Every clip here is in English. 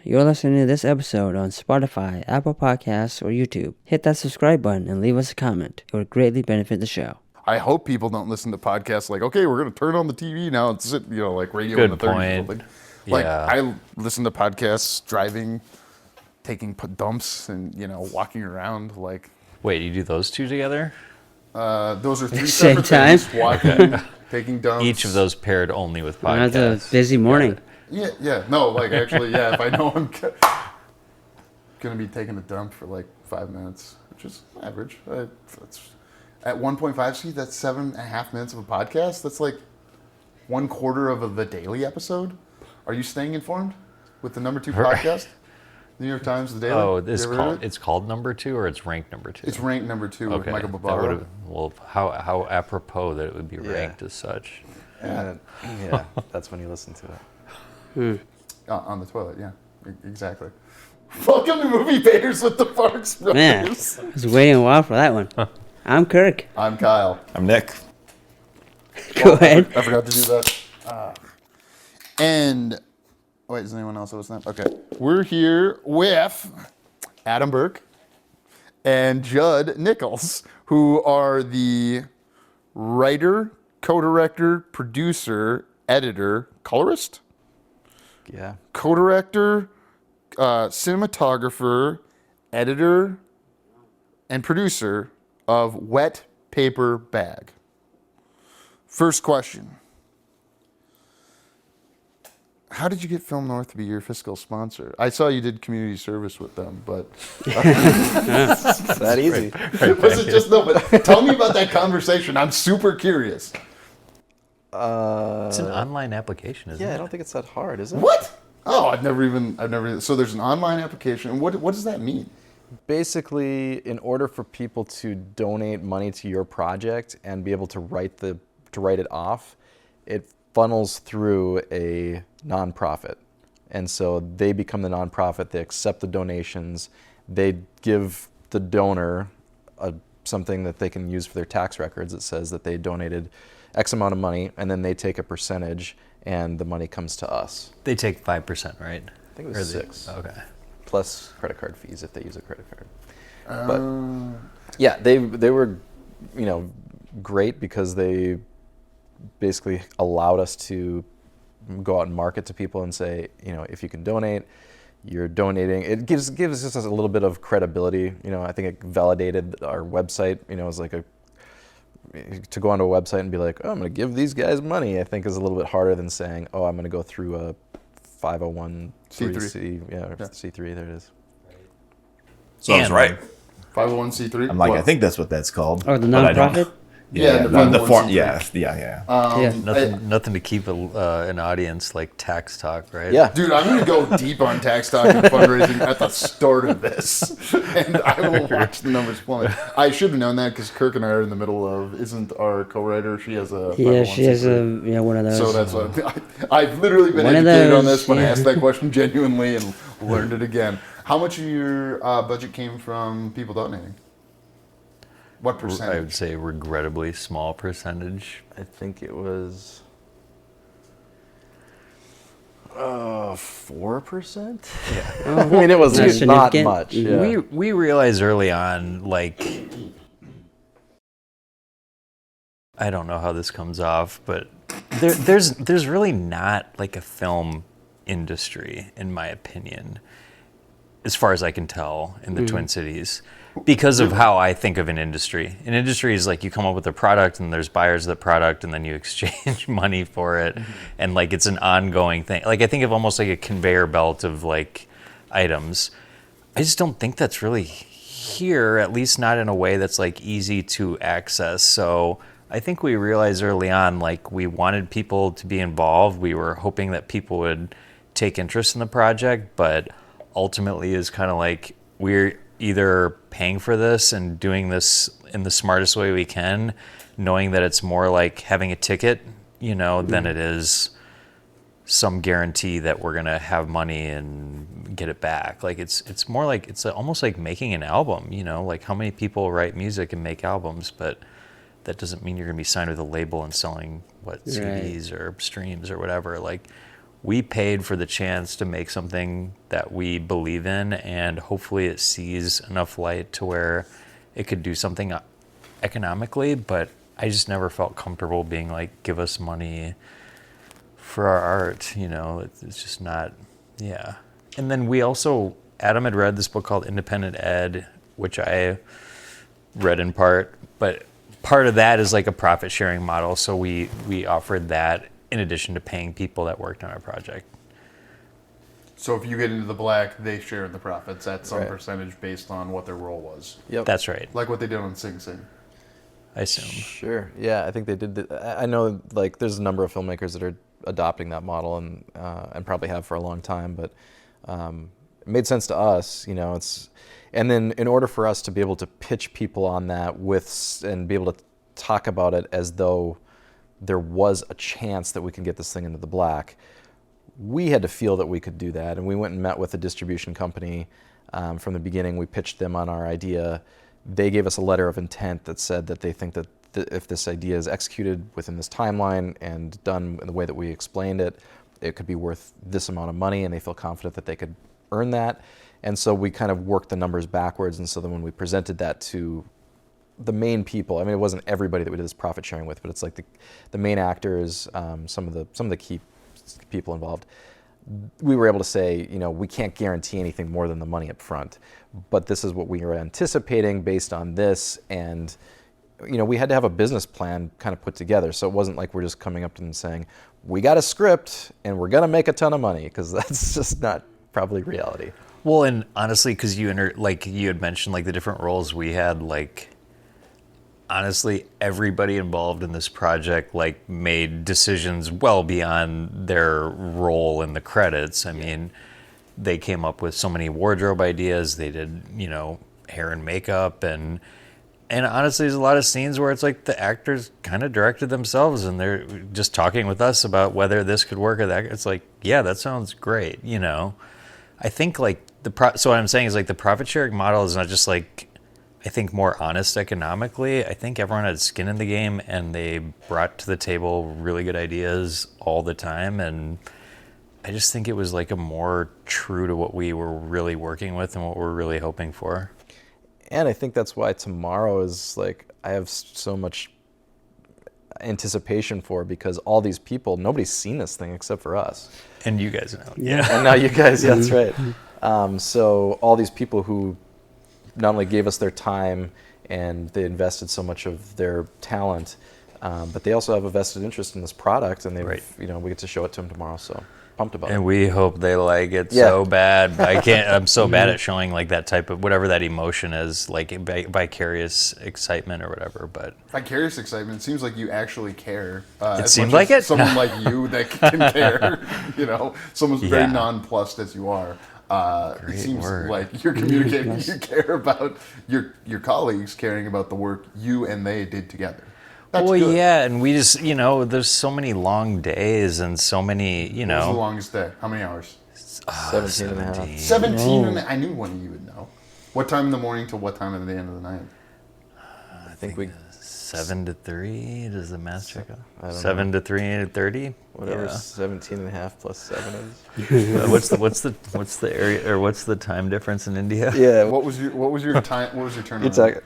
You're listening to this episode on Spotify, Apple Podcasts, or YouTube. Hit that subscribe button and leave us a comment. It would greatly benefit the show. I hope people don't listen to podcasts like, okay, we're going to turn on the TV now and sit, like radio in the 30s or something. Like, I listen to podcasts driving, taking dumps, and, walking around. Like, wait, you do those two together? Those are three separate things. Walking, taking dumps. Each of those paired only with podcasts. That's a busy morning. Yeah. No, like, actually, if I know I'm going to be taking a dump for, 5 minutes, which is average. That's at 1.5 speed, that's 7.5 minutes of a podcast. That's like 1/4 of the daily episode. Are you staying informed with the number 2 podcast? New York Times, The Daily? Oh, it's called number 2 or it's ranked number 2? It's ranked number 2 with Michael Barbaro. Well, how apropos that it would be ranked as such. Yeah, that's when you listen to it. On the toilet, yeah, exactly. Welcome to Movie Payers with the Farx brothers. Man, I was waiting a while for that one. I'm Kirk. I'm Kyle. I'm Nick. Go ahead. I forgot to do that. And wait, is anyone else listening? Okay, we're here with Adam Burke and Jud Nichols, who are the writer, co-director, producer, editor, colorist? Yeah. Co-director, cinematographer, editor, and producer of Wet Paper Bag. First question. How did you get Film North to be your fiscal sponsor? I saw you did community service with them, but... It's that easy. Was it just... No, but tell me about that conversation. I'm super curious. It's an online application, isn't it? Yeah, I don't think it's that hard, is it? What? Oh, I've never... So there's an online application. What does that mean? Basically, in order for people to donate money to your project and be able to write it off, it funnels through a nonprofit. And so they become the nonprofit, they accept the donations, they give the donor something that they can use for their tax records that says that they donated X amount of money, and then they take a percentage and the money comes to us. They take 5%, right? I think it was 6. Okay. Plus credit card fees if they use a credit card. But yeah, they were, great because they basically allowed us to go out and market to people and say, if you can donate, you're donating. It gives us a little bit of credibility. I think it validated our website. It was like to go onto a website and be like, oh, I'm going to give these guys money, I think is a little bit harder than saying, oh, I'm going to go through a 501c3. C3, there it is. So I was right. 501c3? I'm like, I think that's what that's called. Oh, the nonprofit? Yeah, the form. Yeah. Nothing to keep an audience like tax talk, right? Yeah. Dude, I'm going to go deep on tax talk and fundraising at the start of this. And I will watch the numbers plummet. I should have known that because Kirk and I are in the middle of, isn't our co-writer, she has a... Yeah, she has one of those. So that's what, I've literally been educated on this when I asked that question genuinely and learned it again. How much of your budget came from people donating? What percentage? I would say regrettably small percentage. I think it was 4%. Yeah, I mean it was not much. Yeah. We realized early on, I don't know how this comes off, but there's really not like a film industry, in my opinion, as far as I can tell, in the Twin Cities. Because of how I think of an industry. An industry is like you come up with a product and there's buyers of the product and then you exchange money for it. And it's an ongoing thing. I think of almost like a conveyor belt of items. I just don't think that's really here, at least not in a way that's easy to access. So I think we realized early on, we wanted people to be involved. We were hoping that people would take interest in the project, but ultimately is kind of we're either paying for this and doing this in the smartest way we can, knowing that it's more like having a ticket, than it is some guarantee that we're gonna have money and get it back. It's more like it's almost like making an album. How many people write music and make albums, but that doesn't mean you're gonna be signed with a label and selling CDs or streams or whatever. we paid for the chance to make something that we believe in, and hopefully it sees enough light to where it could do something economically, but I just never felt comfortable being like, give us money for our art, you know. It's just not, yeah. And then we also, Adam had read this book called Independent Ed, which I read in part, but part of that is like a profit sharing model, so we offered that in addition to paying people that worked on our project. So if you get into the black, they share in the profits at some Right. percentage based on what their role was. Yep. That's right, Like what they did on Sing Sing. I assume. Sure. Yeah, I think they did. I know, like, there's a number of filmmakers that are adopting that model and probably have for a long time. But it made sense to us, you know. And then in order for us to be able to pitch people on that and be able to talk about it as though there was a chance that we can get this thing into the black, we had to feel that we could do that. And we went and met with a distribution company from the beginning. We pitched them on our idea. They gave us a letter of intent that said that they think that if this idea is executed within this timeline and done in the way that we explained it, it could be worth this amount of money, and they feel confident that they could earn that. And so we kind of worked the numbers backwards, and so then when we presented that to the main people, I mean, it wasn't everybody that we did this profit sharing with, but it's like the main actors, some of the key people involved. We were able to say, you know, we can't guarantee anything more than the money up front, but this is what we are anticipating based on this. And, you know, we had to have a business plan kind of put together. So it wasn't like we're just coming up to them and saying, we got a script and we're going to make a ton of money, because that's just not probably reality. Well, and honestly, because you had mentioned like the different roles we had, like, honestly, everybody involved in this project like made decisions well beyond their role in the credits. I mean, they came up with so many wardrobe ideas. They did, you know, hair and makeup, and honestly, there's a lot of scenes where it's like the actors kind of directed themselves, and they're just talking with us about whether this could work or that. It's like, yeah, that sounds great, you know. I think like so what I'm saying is like the profit sharing model is not just like, I think, more honest economically. I think everyone had skin in the game, and they brought to the table really good ideas all the time. And I just think it was like a more true to what we were really working with and what we're really hoping for. And I think that's why tomorrow is like, I have so much anticipation for, because all these people, nobody's seen this thing except for us. And you guys know. Yeah. And now you guys, yeah, that's right. So all these people who not only gave us their time and they invested so much of their talent, but they also have a vested interest in this product, and they've, you know, we get to show it to them tomorrow. So pumped about it. And we hope they like it so bad. I'm so bad at showing like that type of, whatever that emotion is, like vicarious excitement or whatever. But Vicarious excitement. It seems like you actually care. It as seems much like as it. Someone like you that can care. You know, someone's very Yeah. nonplussed as you are. It seems word. like you're communicating. You care about your colleagues caring about the work you and they did together. That's well, good. yeah, and we just, you know, there's so many long days and so many, you What was the know. longest day? How many hours? 17 and a half. 17. And I knew one of you would know. What time in the morning to what time at the end of the night? I think we 7 to 3, does the math check out? I don't 7 to 3:30? whatever Yeah. 17 and a half plus 7 is. What's the area, or what's the time difference in India? Yeah. What was your time? What was your turnaround It's like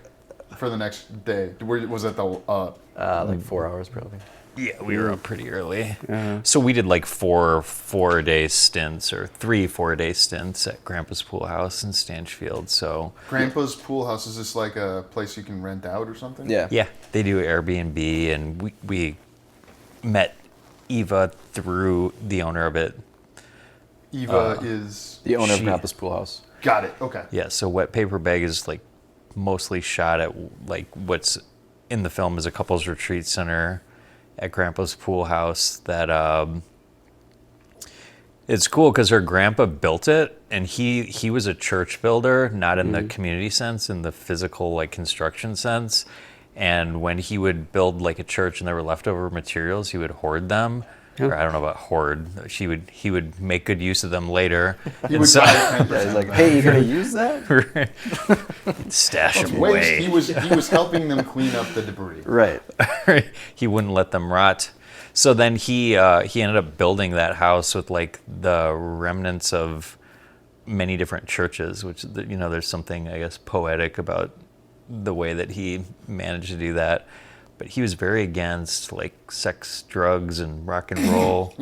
for the next day? Was it the like 4 hours probably. Yeah, we were up pretty early. So we did like 4-day stints, or 3 4-day stints at Grandpa's Pool House in Stanchfield. So Grandpa's Pool House? Is this like a place you can rent out or something? Yeah. yeah, they do Airbnb, and we met Eva through the owner of it. Eva is The owner of She- Grandpa's Pool House. got it. Okay. Yeah, so Wet Paper Bag is like mostly shot at like what's in the film is a couples retreat center at Grandpa's Pool House that it's cool because her grandpa built it, and he was a church builder, not in the community sense, in the physical like construction sense. And when he would build like a church and there were leftover materials, he would hoard them. Or I don't know about hoard. He would make good use of them later. He And would so- buy 10%. Yeah, he's like, hey, you gonna use that? stash them Waste. away. He was helping them clean up the debris. Right. He wouldn't let them rot. So then he ended up building that house with like the remnants of many different churches, which, you know, there's something, I guess, poetic about the way that he managed to do that. But he was very against like sex, drugs, and rock and roll.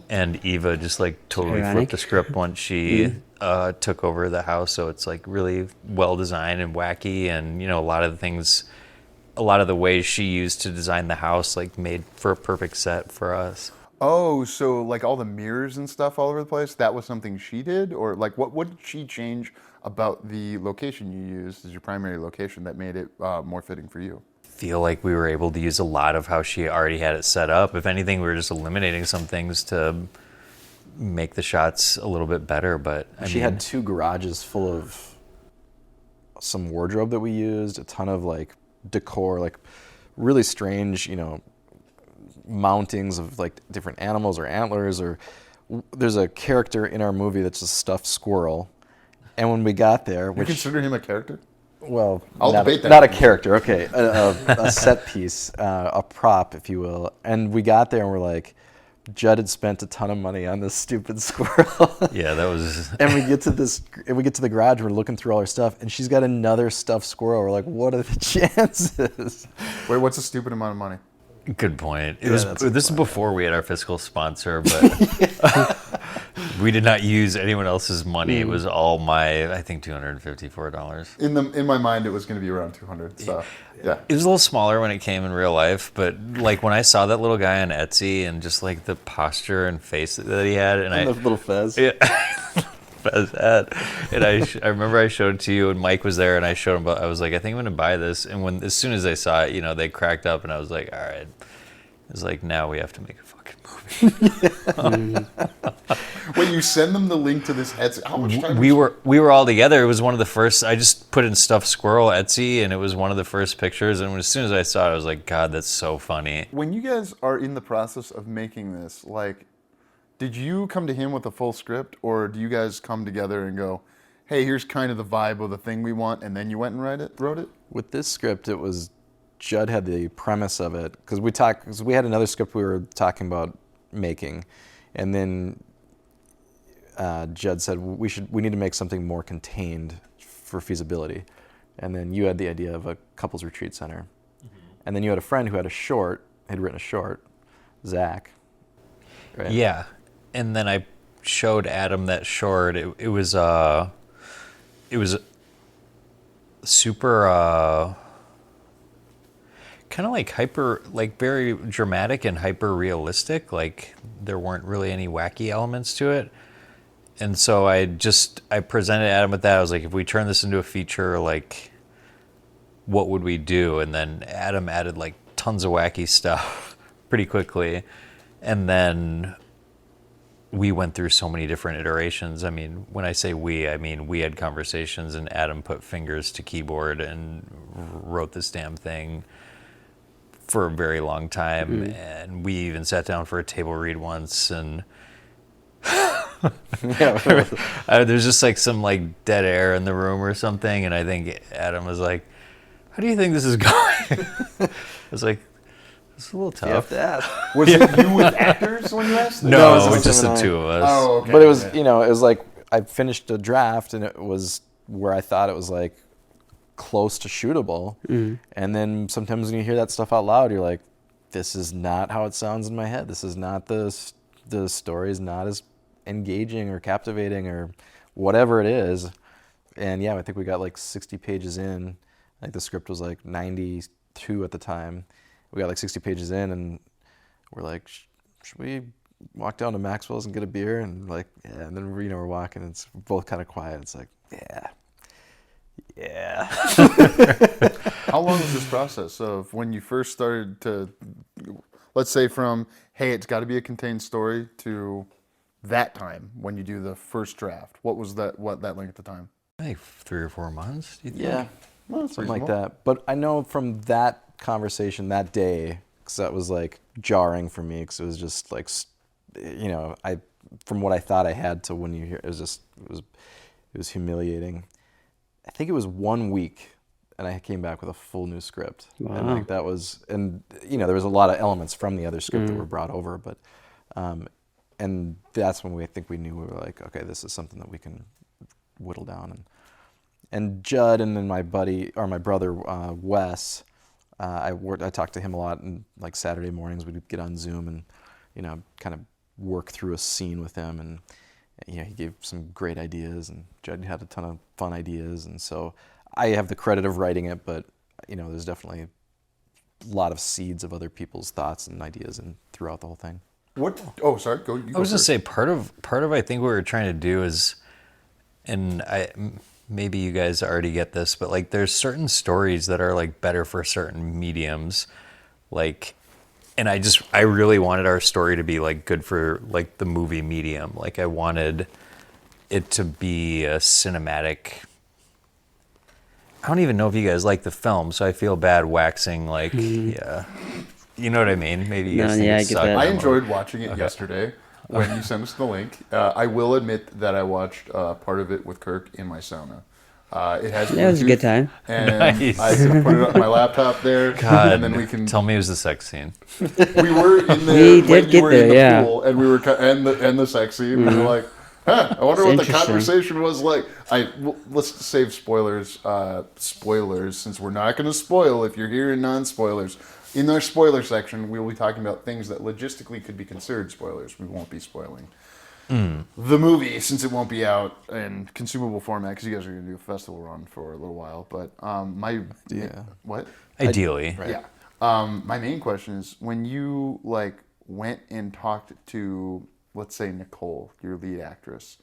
And Eva just like totally flipped the script once she took over the house. So it's like really well designed and wacky, and you know, a lot of the ways she used to design the house like made for a perfect set for us. Oh, so like all the mirrors and stuff all over the place, that was something she did? Or like what did she change about the location you used as your primary location that made it more fitting for you? Feel like we were able to use a lot of how she already had it set up. If anything, we were just eliminating some things to make the shots a little bit better. But she had 2 garages full of some wardrobe that we used, a ton of like decor, like really strange, you know, mountings of like different animals or antlers, or there's a character in our movie that's a stuffed squirrel. And when we got there, You consider him a character? Well, I'll debate that. not a character, okay, a set piece, a prop, if you will. And we got there and we're like, Jud had spent a ton of money on this stupid squirrel. Yeah, that was. And we get to the garage, we're looking through all her stuff, and she's got another stuffed squirrel. We're like, what are the chances? Wait, what's a stupid amount of money? Good point. This is before we had our fiscal sponsor, but we did not use anyone else's money. It was all I think $254. In my mind, it was going to be around 200. So yeah, It was a little smaller when it came in real life, but like when I saw that little guy on Etsy and just like the posture and face that he had, and the little fez. Yeah. Fez hat. And I remember I showed it to you, and Mike was there, and I showed him. I was like, I think I'm gonna buy this. And as soon as they saw it, you know, they cracked up, and I was like, all right. It's like, now we have to make a fucking movie. Wait, you send them the link to this Etsy? How much time? We were all together. It was one of the first. I just put in stuffed squirrel Etsy, and it was one of the first pictures. And as soon as I saw it, I was like, God, that's so funny. When you guys are in the process of making this, like, did you come to him with a full script, or do you guys come together and go, hey, here's kind of the vibe of the thing we want, and then you went and wrote it? With this script, it was Jud had the premise of it, because we had another script we were talking about making, and then Jud said we need to make something more contained for feasibility, and then you had the idea of a couples retreat center, and then you had a friend who had written a short, Zach. Right? Yeah, and then I showed Adam that short. It was super. Kind of like very dramatic and hyper realistic. Like there weren't really any wacky elements to it. And so I presented Adam with that. I was like, if we turn this into a feature, like what would we do? And then Adam added like tons of wacky stuff pretty quickly. And then we went through so many different iterations. I mean, when I say we, I mean we had conversations, and Adam put fingers to keyboard and wrote this damn thing for a very long time, and we even sat down for a table read once, and there's just like some like dead air in the room or something, and I think Adam was like, how do you think this is going? I was like, it's a little tough. You have to ask. Was it you with actors when you asked them? No, it it was was just the him and I. two of us. Oh, okay. But it was, it was like I finished a draft, and it was where I thought it was like close to shootable. And then sometimes when you hear that stuff out loud, you're like, this is not how it sounds in my head. This is not the story is not as engaging or captivating or whatever it is. And yeah, I think we got like 60 pages in. Like the script was like 92 at the time. We got like 60 pages in, and we're like, should we walk down to Maxwell's and get a beer? And like, yeah. And then we're walking, and it's both kind of quiet. It's like, yeah. How long was this process of when you first started to, let's say from, hey, it's got to be a contained story, to that time when you do the first draft? What that length at the time? Like 3 or 4 months, do you think? Yeah, Well, that's something like reasonable. that. But I know from that conversation that day, because that was like jarring for me, because it was just like, from what I thought I had to when you hear, it was humiliating. I think it was 1 week and I came back with a full new script. Wow. And like that was, and you know, there was a lot of elements from the other script that were brought over, but, and that's when I think we knew we were like, okay, this is something that we can whittle down. And Jud and then my brother Wes, I talked to him a lot, and like Saturday mornings we'd get on Zoom and, you know, kind of work through a scene with him, and you know, he gave some great ideas, and Jud had a ton of fun ideas, and so I have the credit of writing it, but you know, there's definitely a lot of seeds of other people's thoughts and ideas and throughout the whole thing. What? Oh, sorry. Go. I was gonna say part of I think what we're trying to do is, and maybe you guys already get this, but like there's certain stories that are like better for certain mediums, like, and I really wanted our story to be like good for like the movie medium. Like I wanted it to be a cinematic. I don't even know if you guys like the film, so I feel bad waxing like yeah. You know what I mean? Maybe you guys think I it get sucked. that. I enjoyed watching it yesterday when you sent us the link. I will admit that I watched part of it with Kirk in my sauna. It has That was a good time. And Nice. I can put it on my laptop there, God, and then we can. tell me it was the sex scene. We were in the We did when you get were there, in the yeah. pool, and we were and the sex scene. We were like, huh, I wonder It's what the interesting. conversation was like. Let's save spoilers. Spoilers, since we're not going to spoil. If you're hearing non-spoilers, in our spoiler section, we will be talking about things that logistically could be considered spoilers. We won't be spoiling the movie, since it won't be out in consumable format, because you guys are going to do a festival run for a little while. But what? Ideally. Right. Yeah. My main question is, when you like went and talked to, let's say, Nicole, your lead actress,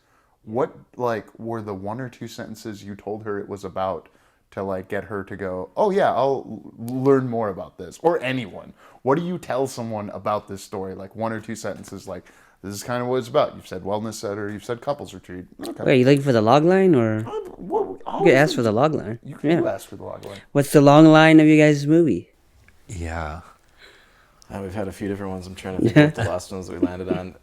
what like were the one or two sentences you told her it was about to like get her to go, oh yeah, I'll learn more about this? Or anyone. What do you tell someone about this story? Like one or two sentences, like, this is kind of what it's about. You've said wellness center, you've said couples retreat. Okay. Wait, you looking for the log line, or Well, you could ask for the log line? You can ask for the log line. What's the long line of you guys' movie? Yeah. We've had a few different ones. I'm trying to think of the last ones that we landed on.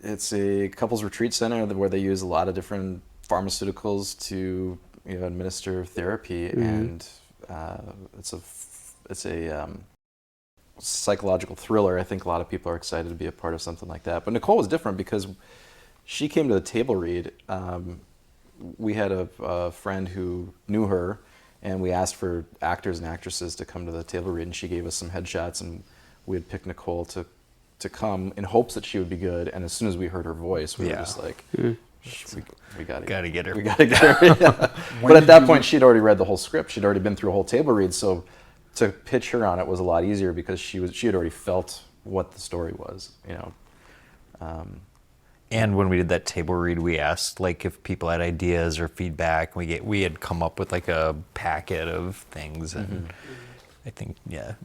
It's a couples retreat center where they use a lot of different pharmaceuticals to, you know, administer therapy, and it's a psychological thriller. I think a lot of people are excited to be a part of something like that. But Nicole was different because she came to the table read. We had a friend who knew her, and we asked for actors and actresses to come to the table read, and she gave us some headshots, and we had picked Nicole to come in hopes that she would be good. And as soon as we heard her voice, we were just like, we gotta get her. We gotta get her. Yeah. But at that point, she'd already read the whole script. She'd already been through a whole table read, so to pitch her on it was a lot easier because she had already felt what the story was, you know. And when we did that table read, we asked like if people had ideas or feedback. We had come up with like a packet of things, and I think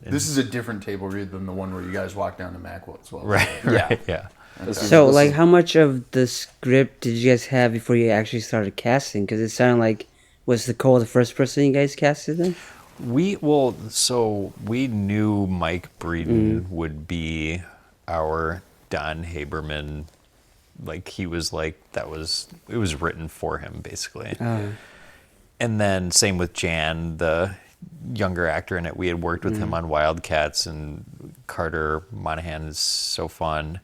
This is a different table read than the one where you guys walked down to Macwell as well. right. Yeah. So, like, how much of the script did you guys have before you actually started casting? Because it sounded like, was Nicole the first person you guys casted then? We knew Mike Breeden would be our Don Haberman. Like he was like it was written for him basically. And then same with Jan, the younger actor in it. We had worked with him on Wildcats, and Carter Monahan is so fun.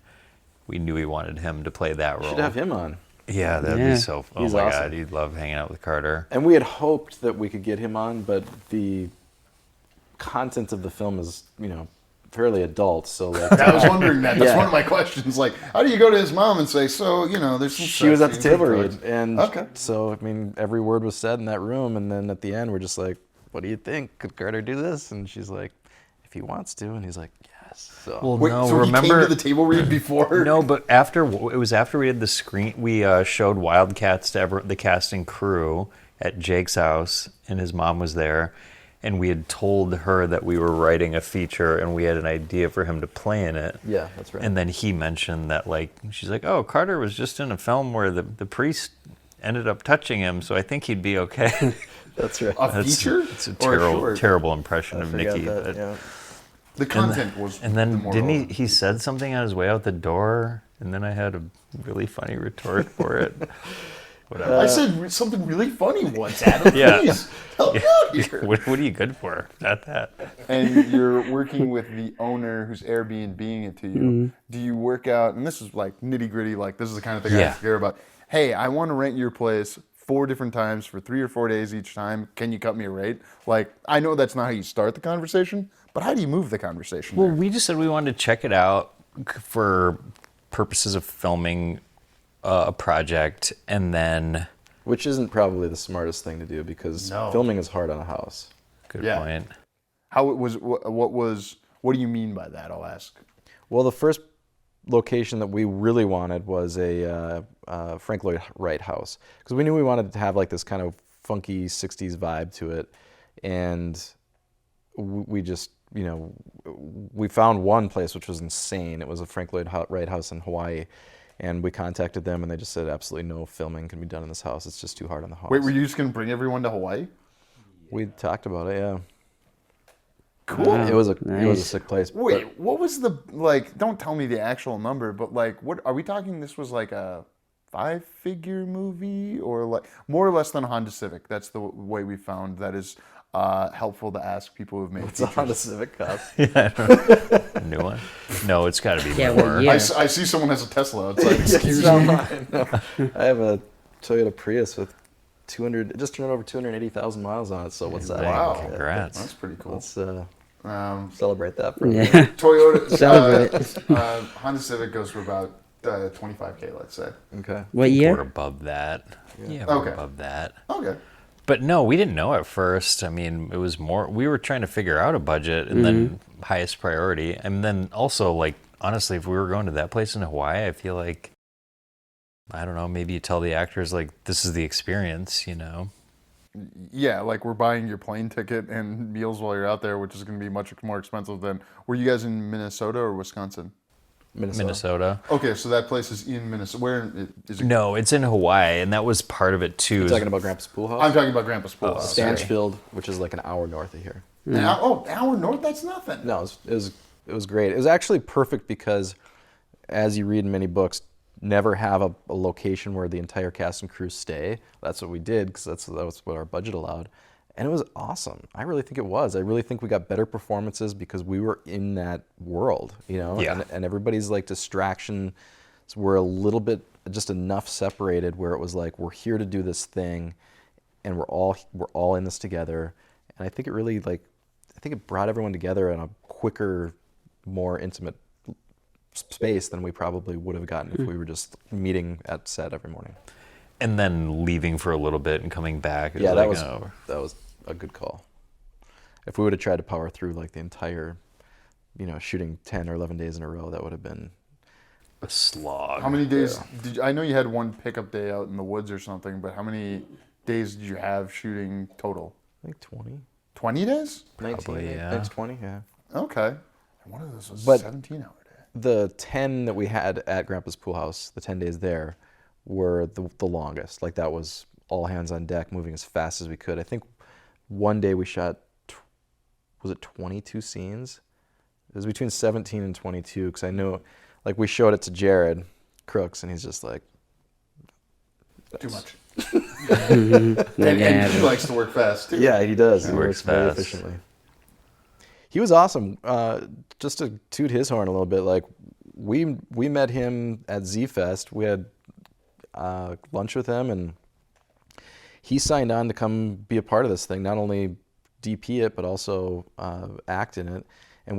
We knew we wanted him to play that role. Should have him on. Yeah, that'd be so. Oh He's my awesome. God, you'd love hanging out with Carter. And we had hoped that we could get him on, but the content of the film is, you know, fairly adult. So like, I was wondering that. That's Yeah. one of my questions. Like, how do you go to his mom and say, so, you know, there's some she was sex at the scenes table and read, drugs." and Okay. so I mean, every word was said in that room, and then at the end, we're just like, "What do you think? Could Carter do this?" And she's like, "If he wants to," and he's like, "Yes." So Well, Wait, no, so remember he came to the table read before? No, but it was after we did the screen. We showed Wildcats to the casting crew at Jake's house, and his mom was there. And we had told her that we were writing a feature, and we had an idea for him to play in it. yeah, that's right. And then he mentioned that, like, she's like, "Oh, Carter was just in a film where the priest ended up touching him, so I think he'd be okay." that's right. A feature? It's a Or a terrible, short? terrible impression I of forgot Nikki. that, but- yeah. The content was. And the then more didn't relevant. he said something on his way out the door, and then I had a really funny retort for it. Whatever. I said something really funny once, Adam. Yeah. Please, help me out here. What are you good for? Not that. And you're working with the owner who's Airbnb-ing it to you. Do you work out, and this is like nitty gritty, like this is the kind of thing I Yeah. care about. Hey, I want to rent your place 4 different times for 3 or 4 days each time. Can you cut me a rate? Like, I know that's not how you start the conversation, but how do you move the conversation Well, there? we just said we wanted to check it out for purposes of filming a project, and then Which isn't probably the smartest thing to do because No. filming is hard on a house. good Yeah. point. How it was, what do you mean by that, I'll ask? Well, the first location that we really wanted was a Frank Lloyd Wright house because we knew we wanted to have like this kind of funky 60s vibe to it. And we just, we found one place which was insane. It was a Frank Lloyd Wright house in Hawaii. And we contacted them and they just said absolutely no filming can be done in this house. It's just too hard on the house. Wait, were you just going to bring everyone to Hawaii? We talked about it, yeah. Cool. Wow. It was a Nice. sick place. Wait, what was the, don't tell me the actual number, but what are we talking? This was like a 5-figure movie or like more or less than a Honda Civic? That's the way we found that is helpful to ask people who've made It's a features. Honda Civic cost. A new one? No, it's got to be Yeah, more. what year? I see someone has a Tesla. It's like, excuse It's not me. mine, no. I have a Toyota Prius with just turned over 280,000 miles on it. So what's that? Wow. Congrats. That's pretty cool. Let's Um, celebrate that. For Yeah. Toyota, Celebrate. Honda Civic goes for about 25K, let's say. Okay. What We're year? above that. Yeah, Okay. we're above that. Okay. But no, we didn't know at first. I mean, it was more, we were trying to figure out a budget and then highest priority. And then also, like, honestly, if we were going to that place in Hawaii, I feel like, I don't know, maybe you tell the actors, like, this is the experience, Yeah, like we're buying your plane ticket and meals while you're out there, which is going to be much more expensive than. Were you guys in Minnesota or Wisconsin? Minnesota. Okay, so that place is in Minnesota. Where is it? No, it's in Hawaii, and that was part of it too. You're talking about Grandpa's Pool House? I'm talking about Grandpa's Pool House. Stanchfield, which is like an hour north of here. Hour north? That's nothing. No, it was great. It was actually perfect because, as you read in many books, never have a location where the entire cast and crew stay. That's what we did because that was what our budget allowed. And it was awesome. I really think it was. I really think we got better performances because we were in that world, Yeah. and everybody's like distractions were a little bit, just enough separated where it was like, we're here to do this thing and we're all in this together. And I think it really it brought everyone together in a quicker, more intimate space than we probably would have gotten if we were just meeting at set every morning. And then leaving for a little bit and coming back. It Yeah, was that was a good call. If we would have tried to power through like the entire, shooting 10 or 11 days in a row, that would have been a slog. How many days I know you had one pickup day out in the woods or something, but how many days did you have shooting total? I think 20. 20 days? 19, Probably, yeah. Next 20, yeah. Okay. And one of those was But- a 17-hour day. The 10 that we had at Grandpa's Pool House, the 10 days there, were the longest. Like that was all hands on deck, moving as fast as we could. I think one day we shot, was it 22 scenes? It was between 17 and 22 because I know, like we showed it to Jared Crooks and he's just like, Too much. That And he happened. likes to work fast, too. yeah, he does. He He works works very fast. efficiently. He was awesome. Just to toot his horn a little bit, like we met him at Z-Fest. We had lunch with him, and he signed on to come be a part of this thing. Not only DP it, but also act in it. And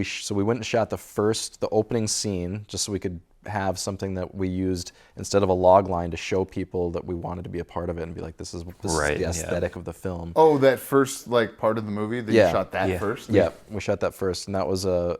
so we went and shot the opening scene, just so we could have something that we used instead of a log line to show people that we wanted to be a part of it and be like, this is Right, the yeah. aesthetic of the film. Oh, that first part of the movie that Yeah. you shot that Yeah. first? Yeah, we shot that first, and that was I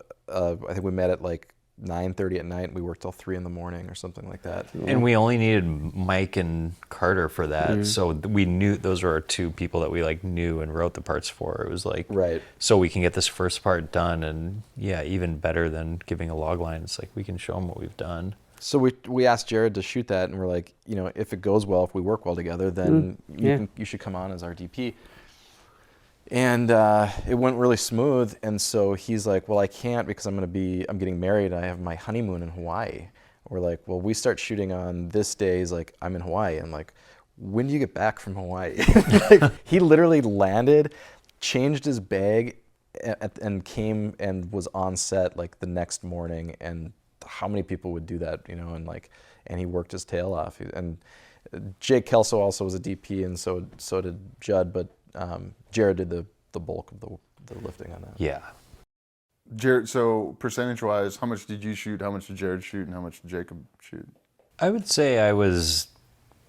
think we met at like 9:30 at night, and we worked till 3 in the morning or something like that. And we only needed Mike and Carter for that, so we knew those were our two people that we knew and wrote the parts for. It was like, Right. so we can get this first part done, and yeah, even better than giving a log line. It's like we can show them what we've done. So we asked Jared to shoot that, and we're like, if it goes well, if we work well together, then you should come on as our DP. And it went really smooth, and so he's like, well, I can't because I'm getting married. I have my honeymoon in Hawaii. we're like, well, we start shooting on this day. He's like, I'm in Hawaii. I'm like, when do you get back from Hawaii? Like, he literally landed, changed his bag, and came and was on set like the next morning. And how many people would do that, you know? And he worked his tail off. And Jake Kelso also was a DP, and so did Jud. But Jared did the bulk of the lifting on that. Yeah. Jared, so percentage-wise, how much did you shoot? How much did Jared shoot? And how much did Jacob shoot? I would say I was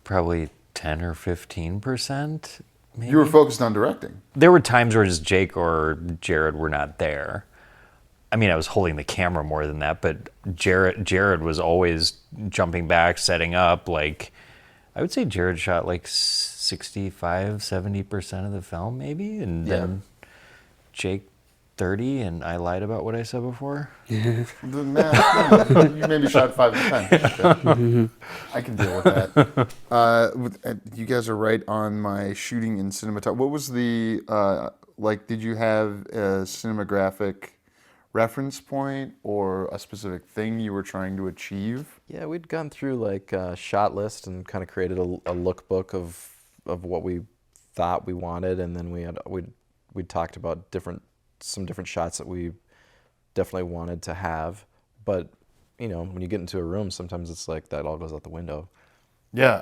probably 10 or 15%. Maybe. You were focused on directing. There were times where just Jake or Jared were not there. I mean, I was holding the camera more than that, but Jared was always jumping back, setting up. Like, I would say Jared shot like 65, 70% of the film, maybe, and then Jake 30, and I lied about what I said before. The math, you maybe shot 5 to 10. Okay. I can deal with that. You guys are right on my shooting in cinematography. What was the, did you have a cinematographic reference point or a specific thing you were trying to achieve? Yeah, we'd gone through like a shot list and kind of created a lookbook of what we thought we wanted, and then we'd talked about some different shots that we definitely wanted to have. But you know, when you get into a room, sometimes it's like that all goes out the window. Yeah,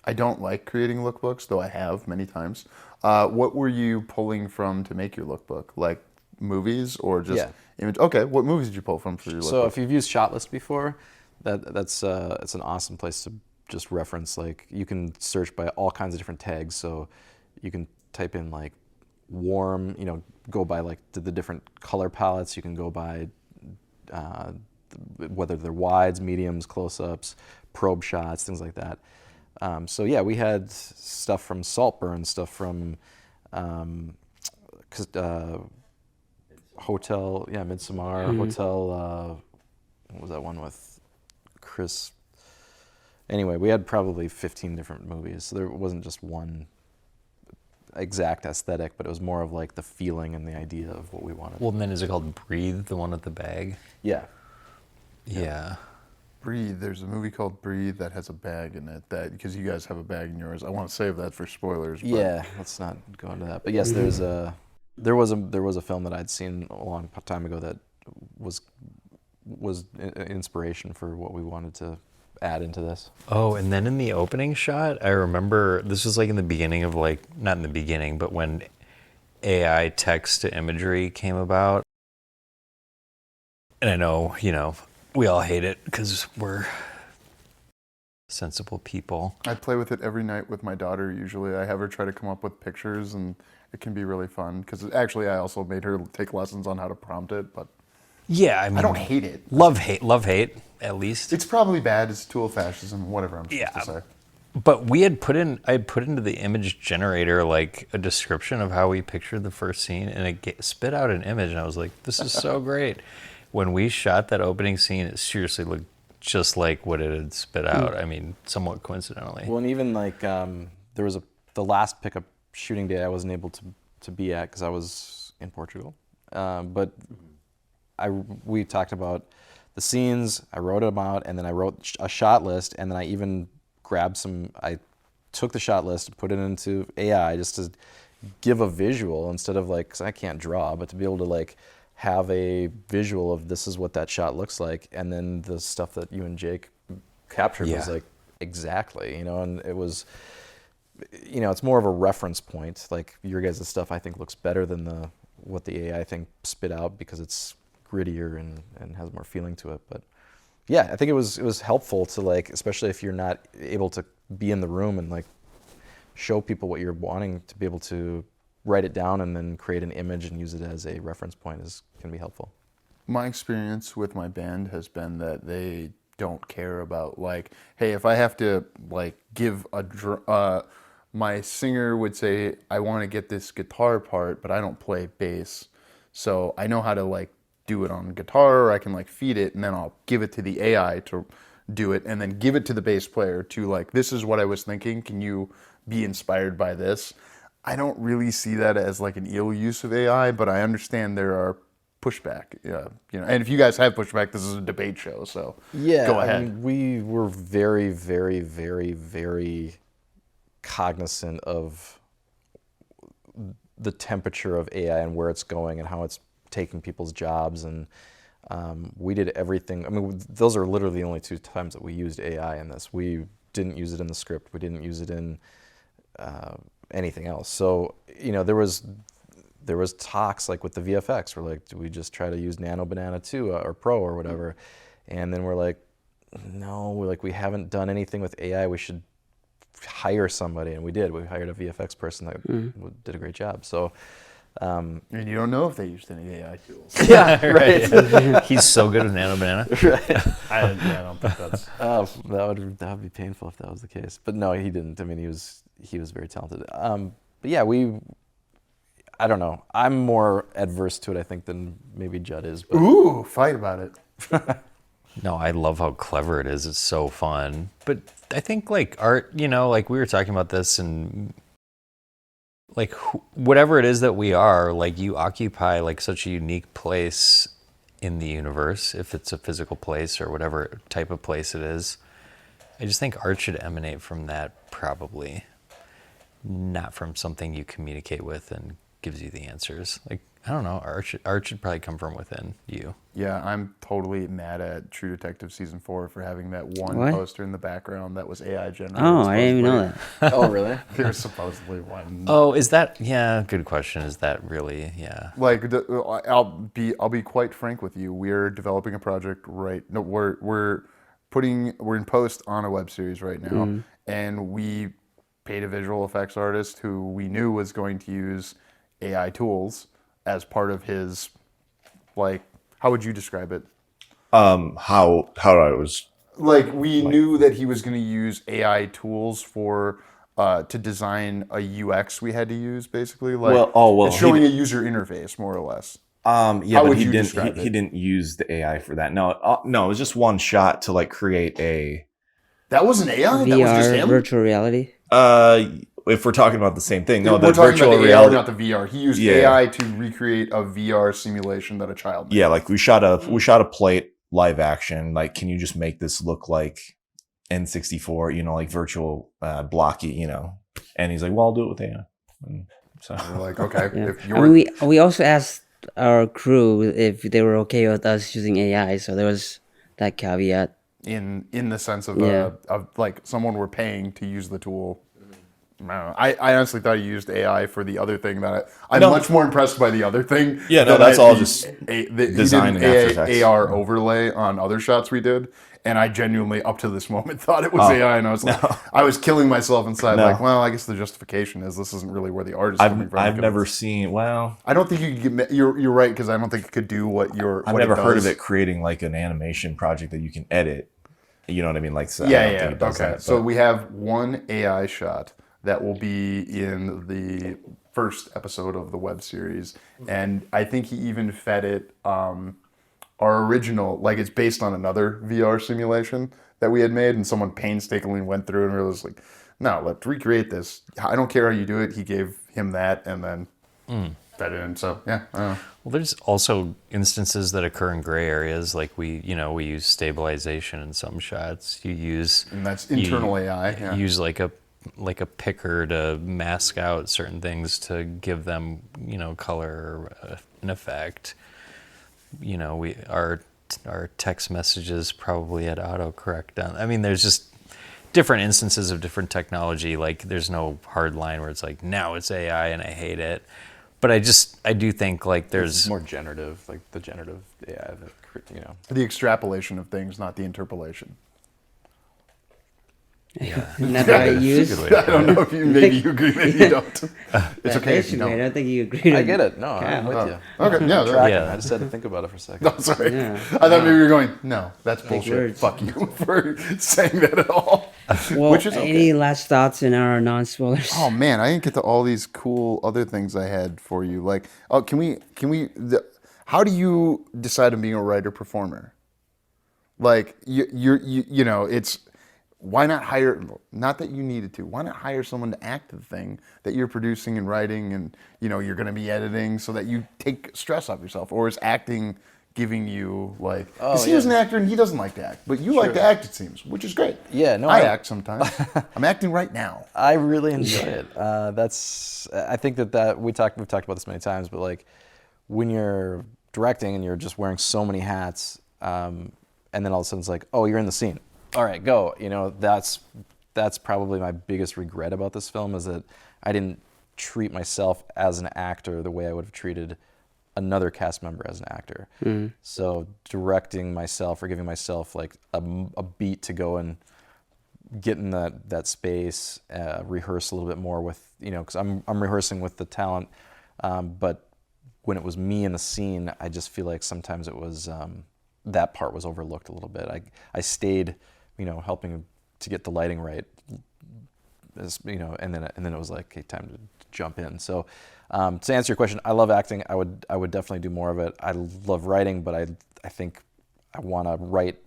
I don't like creating lookbooks, though I have many times. What were you pulling from to make your lookbook? Like movies or just image? Okay, what movies did you pull from for your lookbook? So if you've used Shotlist before, that's it's an awesome place to just reference. Like, you can search by all kinds of different tags. So you can type in like warm, you know, go by like the different color palettes. You can go by whether they're wides, mediums, close-ups, probe shots, things like that. So yeah, we had stuff from Saltburn, stuff from Hotel, Midsommar, Hotel, what was that one with Chris? Anyway, we had probably 15 different movies, so there wasn't just one exact aesthetic, but it was more of like the feeling and the idea of what we wanted. Well, and then is it called Breathe, the one with the bag? Yeah. Yeah. Breathe. There's a movie called Breathe that has a bag in it. That because you guys have a bag in yours. I want to save that for spoilers. But. Yeah, let's not go into that. But yes, there was a film that I'd seen a long time ago that was inspiration for what we wanted to add into this. Oh, and then in the opening shot, I remember this was like in the beginning of like, not in the beginning, but when AI text to imagery came about. And I know, you know, we all hate it because we're sensible people. I play with it every night with my daughter. Usually I have her try to come up with pictures, and it can be really fun because actually I also made her take lessons on how to prompt it, but Yeah, I mean, I don't hate it. Love hate, at least. It's probably bad. It's tool fascism, whatever I'm supposed to say. But I had put into the image generator like a description of how we pictured the first scene, and it spit out an image, and I was like, this is so great. When we shot that opening scene, it seriously looked just like what it had spit out. I mean, somewhat coincidentally. Well, and even like there was the last pickup shooting day I wasn't able to be at because I was in Portugal. But we talked about the scenes, I wrote them out, and then I wrote a shot list, and then I even grabbed I took the shot list and put it into AI just to give a visual instead of like, because I can't draw, but to be able to like have a visual of this is what that shot looks like, and then the stuff that you and Jake captured was like exactly, you know, and it was, you know, it's more of a reference point. Like your guys' stuff I think looks better than what the AI thing spit out because it's grittier and has more feeling to it. But yeah, I think it was helpful to like, especially if you're not able to be in the room and like show people what you're wanting, to be able to write it down and then create an image and use it as a reference point can be helpful. My experience with my band has been that they don't care about like, hey, if I have to like give my singer would say, I want to get this guitar part, but I don't play bass. So I know how to like do it on guitar, or I can like feed it and then I'll give it to the AI to do it and then give it to the bass player to like, this is what I was thinking. Can you be inspired by this? I don't really see that as like an ill use of AI, but I understand there are pushback. Yeah, and if you guys have pushback, this is a debate show, so Yeah, go ahead. I mean, we were very, very, very, very cognizant of the temperature of AI and where it's going and how it's taking people's jobs, and we did everything. I mean, those are literally the only 2 times that we used AI in this. We didn't use it in the script. We didn't use it in anything else. So, there was talks like with the VFX. We're like, do we just try to use Nano Banana 2 or Pro or whatever? And then we're like, no, we haven't done anything with AI. We should hire somebody, and we did. We hired a VFX person that did a great job. So, And you don't know if they used any AI tools. yeah, right. He's so good at Nano Banana. I don't think that's. That would be painful if that was the case. But no, he didn't. I mean, he was very talented. But yeah, I don't know. I'm more adverse to it, I think, than maybe Jud is. But Ooh, fight about it. No, I love how clever it is. It's so fun. But I think like art, like we were talking about this, and like whatever it is that we are, like you occupy like such a unique place in the universe, if it's a physical place or whatever type of place it is. I just think art should emanate from that, probably, not from something you communicate with and gives you the answers. Like, I don't know, art should probably come from within you. Yeah, I'm totally mad at True Detective Season 4 for having that one What? poster in the background that was AI generated. Oh, I didn't even know that. oh, really? There's supposedly one. Oh, is that, yeah, good question. Is that really, yeah. Like, I'll be quite frank with you. We're developing a project we're in post on a web series right now, and we paid a visual effects artist who we knew was going to use AI tools as part of his, like, how would you describe it? How I was. Like, we knew that he was going to use AI tools for to design a UX we had to use, basically. Like, it's showing a user interface, more or less. Yeah, How but would he you didn't. describe He it? didn't use the AI for that. No, it was just one shot to like create a. That wasn't AI? That was just VR, him? virtual reality. If we're talking about the same thing, no, We're the talking virtual about the reality. AR, not the VR. He used Yeah. AI to recreate a VR simulation that a child made. Yeah, like we shot a plate live action. Like, can you just make this look like N64? Like virtual blocky. And he's like, well, I'll do it with AI. And so We're like, okay, Yeah. if I you're... mean, we also asked our crew if they were okay with us using AI, so there was that caveat. in the sense of, Yeah. of like someone we're paying to use the tool. I don't know. I honestly thought he used AI for the other thing. I'm No. much more impressed by the other thing. Yeah, no, than that's all the- just he design did in After an Effects. AR overlay on other shots we did, and I genuinely, up to this moment, thought it was Oh, AI, and I was like, I was killing myself inside. No. Like, well, I guess the justification is this isn't really where the art is coming from. I've because never seen. Well, I don't think you could get. You're right, because I don't think it could do what you're. I've what never it heard of does. it creating like an animation project that you can edit. You know what I mean? Like, so I Yeah, don't yeah. think it does Okay, that, so but- we have one AI shot that will be in the first episode of the web series, and I think he even fed it our original. Like, it's based on another VR simulation that we had made, and someone painstakingly went through and was like, "No, let's recreate this. I don't care how you do it." He gave him that, and then fed it in. So yeah, I don't know. Well, there's also instances that occur in gray areas, like we use stabilization in some shots. You use And that's internal AI. Yeah. use like a picker to mask out certain things to give them color or an effect. Our text messages probably had autocorrect done. I mean, there's just different instances of different technology. Like, there's no hard line where it's like, now it's AI and I hate it. But I do think like It's there's more generative, like the generative AI that, The extrapolation of things, not the interpolation. Not that I use. Good way to I don't know if maybe you agree, maybe you don't. It's okay if you Basically, I don't. don't think you agree. I get it. No, I'm with you. Okay, yeah, Tracking. Yeah. I just had to think about it for a second. No, sorry. Yeah. I thought maybe you were going, no, that's bullshit. words. Fuck you for saying that at all. Well, Which is okay. any last thoughts in our non-spoilers? Oh man, I didn't get to all these cool other things I had for you. Like, oh, how do you decide on being a writer performer? Like, it's why not hire, not that you needed to, why not hire someone to act the thing that you're producing and writing and, you know, you're going to be editing so that you take stress off yourself? Or is acting giving you, like, because he was an actor and he doesn't like to act, but you like to act, it seems, which is great. Yeah, no, I act sometimes. I'm acting right now. I really enjoy it. I think that we've talked about this many times, but like when you're directing and you're just wearing so many hats, and then all of a sudden it's like, oh, you're in the scene. All right, go. You know, that's probably my biggest regret about this film, is that I didn't treat myself as an actor the way I would have treated another cast member as an actor. So directing myself or giving myself like a beat to go and get in that space, rehearse a little bit more with, you know, because I'm rehearsing with the talent, but when it was me in the scene, I just feel like sometimes it was that part was overlooked a little bit. I stayed, you know, helping to get the lighting right, you know, and then it was like, okay, time to jump in. So to answer your question, I love acting. I would definitely do more of it. I love writing, but I think I want to write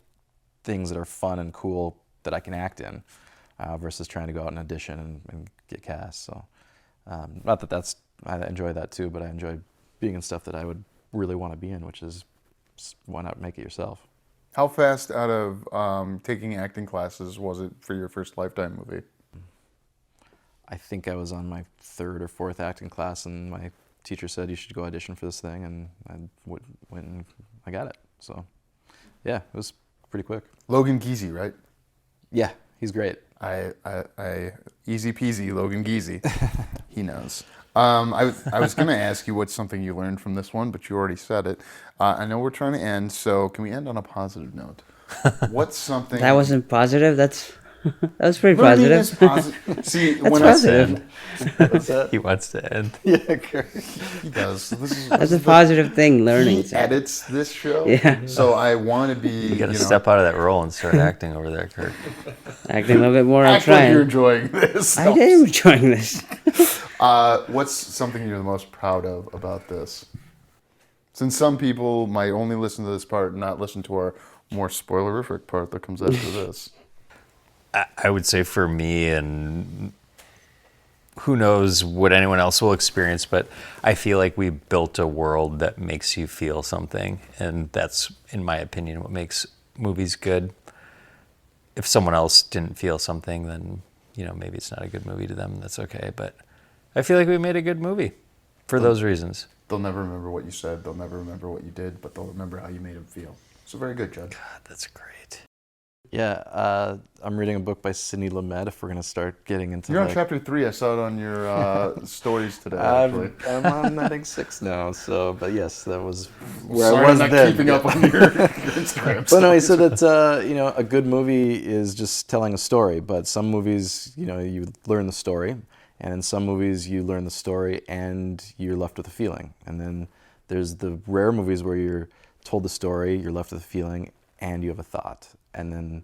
things that are fun and cool that I can act in, versus trying to go out and audition and get cast. So not that I enjoy that too, but I enjoy being in stuff that I would really want to be in, which is, why not make it yourself? How fast out of taking acting classes was it for your first Lifetime movie? I think I was on my 3rd or 4th acting class, and my teacher said, you should go audition for this thing, and I went and I got it. So, yeah, it was pretty quick. Logan Geezy, right? Yeah, he's great. I easy peasy, Logan Geezy. He knows. I was going to ask you what's something you learned from this one, but you already said it. I know we're trying to end, so can we end on a positive note? What's something... That wasn't positive. That was pretty Learning positive. is positive. See, That's when positive. He wants to end. Yeah, Kirk. he does. That's a positive thing. Learning. He edits this show, Yeah. so I want to be. You got to step out of that role and start acting over there, Kirk. Acting a little bit more. I'm Act like trying. you're enjoying this. I am enjoying this. What's something you're the most proud of about this? Since some people might only listen to this part and not listen to our more spoilerific part that comes after this. I would say for me, and who knows what anyone else will experience, but I feel like we built a world that makes you feel something, and that's, in my opinion, what makes movies good. If someone else didn't feel something, then, you know, maybe it's not a good movie to them. That's okay, but I feel like we made a good movie for those reasons. They'll never remember what you said. They'll never remember what you did, but they'll remember how you made them feel. So very good, Jud. God, that's great. Yeah, I'm reading a book by Sidney Lumet, if we're going to start getting into You're on chapter 3. I saw it on your stories today, I'm actually. on, I think, 6 now, so, but yes, that was where Sorry, I was I'm not then. keeping up on your Instagram. But no, he said that, you know, a good movie is just telling a story, but some movies, you know, you learn the story, and in some movies you learn the story and you're left with a feeling. And then there's the rare movies where you're told the story, you're left with a feeling, and you have a thought. And then,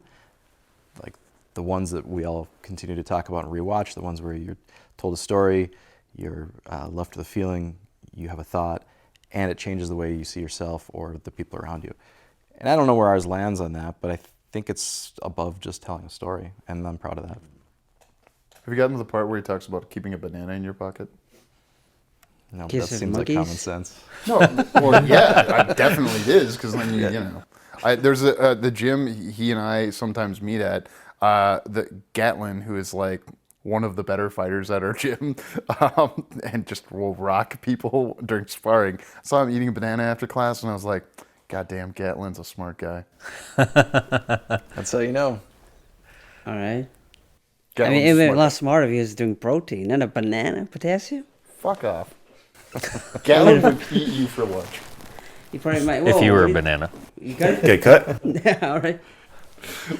like, the ones that we all continue to talk about and rewatch, the ones where you're told a story, you're left with a feeling, you have a thought, and it changes the way you see yourself or the people around you. And I don't know where ours lands on that, but I think it's above just telling a story, and I'm proud of that. Have you gotten to the part where he talks about keeping a banana in your pocket? No, but Kiss that of seems like monkeys? common sense. No, well, yeah, it definitely is, because then you know. There's the gym he and I sometimes meet at, the Gatlin, who is like one of the better fighters at our gym, and just will rock people during sparring. I saw him eating a banana after class, and I was like, God damn, Gatlin's a smart guy. That's how you know. All right. Gatlin's I mean, it would be a smart. lot smarter if he was doing protein, not a banana, potassium. Fuck off. Gatlin would eat you for lunch. You probably might. If Whoa, you were a what banana. You got it? Okay, cut. Yeah, all right.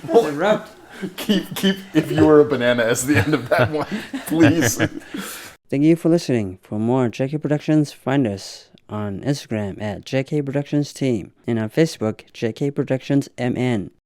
That's a route. Keep if you were a banana as the end of that one, please. Thank you for listening. For more JK Productions, find us on Instagram at JK Productions Team and on Facebook, JK Productions MN.